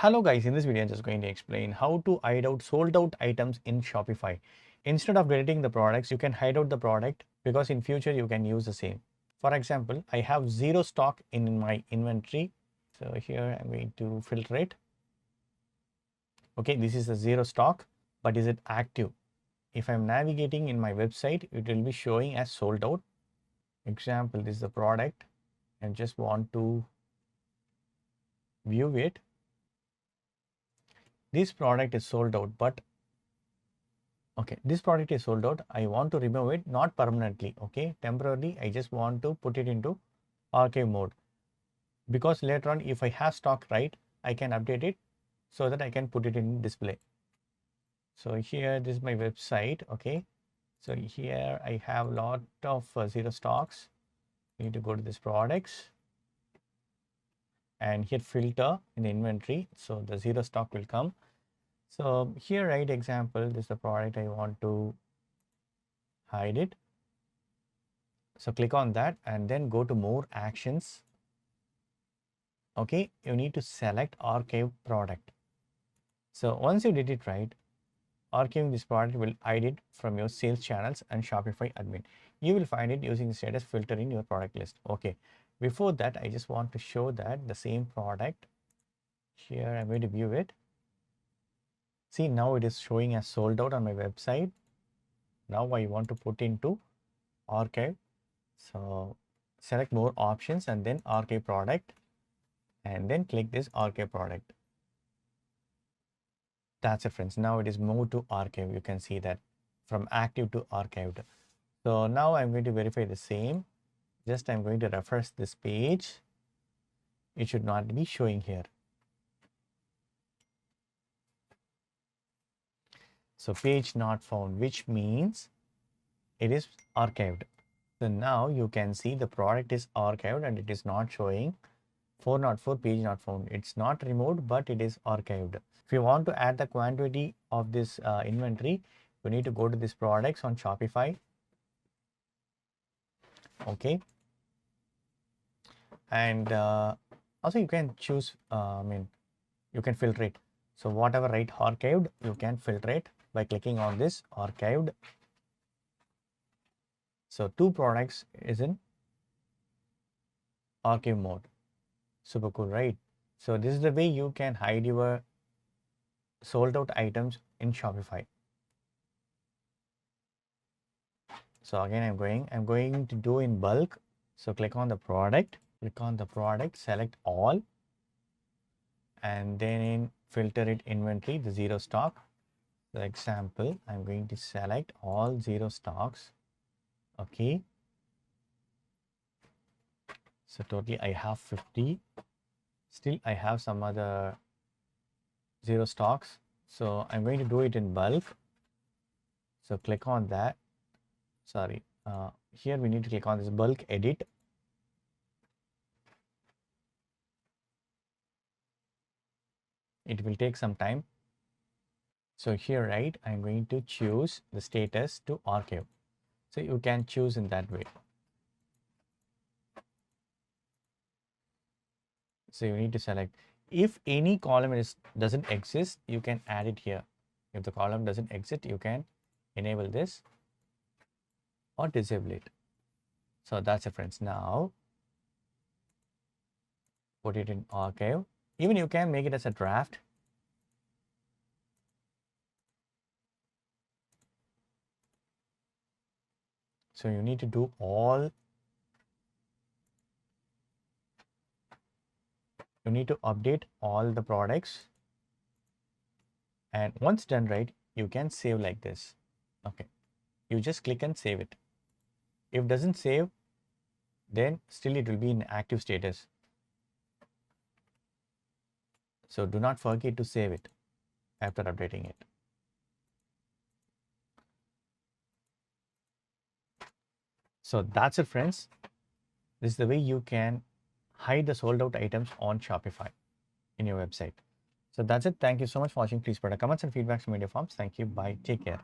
Hello guys, in this video I'm just going to explain how to hide out sold out items in Shopify. Instead of deleting the products, you can hide out the product because in future you can use the same. For example, I have zero stock in my inventory. So here I'm going to filter it. Okay, this is a zero stock, but is it active? If I'm navigating in my website, it will be showing as sold out. Example, this is the product and just want to view it. This product is sold out, but okay, this product is sold out. I want to remove it, not permanently. Okay, temporarily, I just want to put it into archive mode because later on, if I have stock, right, I can update it so that I can put it in display. So here, this is my website. Okay, so here I have a lot of zero stocks. You need to go to this products and hit filter in the inventory. So the zero stock will come. So here, right, example, this is the product I want to hide it. So click on that and then go to more actions. Okay, you need to select archive product. So once you did it right, archiving this product will hide it from your sales channels and Shopify admin. You will find it using the status filter in your product list. Okay, before that, I just want to show that the same product here, I'm going to view it. See, now it is showing as sold out on my website. Now I want to put into archive. So select more options and then archive product and then click this archive product. That's it, friends. Now it is moved to archive. You can see that from active to archived. So now I'm going to verify the same. Just I'm going to refresh this page. It should not be showing here. So page not found, which means it is archived. So now you can see the product is archived and it is not showing 404 page not found. It's not removed, but it is archived. If you want to add the quantity of this inventory, you need to go to this products on Shopify. Okay. And also you can choose, you can filter it. So whatever right archived, you can filter it by clicking on this archived. So 2 products is in archive mode. Super cool, right? So this is the way you can hide your sold out items in Shopify. So again, I'm going to do in bulk. So click on the product, select all, and then in filter it inventory, the zero stock. For example, I'm going to select all zero stocks. Okay. So totally I have 50. Still I have some other zero stocks. So I'm going to do it in bulk. So click on that. Sorry. Here we need to click on this bulk edit. It will take some time. So here, right, I'm going to choose the status to archive. So you can choose in that way. So you need to select. If any column doesn't exist, you can add it here. If the column doesn't exist, you can enable this or disable it. So that's it, friends. Now put it in archive. Even you can make it as a draft. So you need to do all. You need to update all the products. And once done, right, you can save like this. Okay. You just click and save it. If it doesn't save, then still it will be in active status. So do not forget to save it after updating it. So that's it, friends. This is the way you can hide the sold out items on Shopify in your website. So that's it. Thank you so much for watching. Please put a comments and feedbacks to media forms. Thank you. Bye. Take care.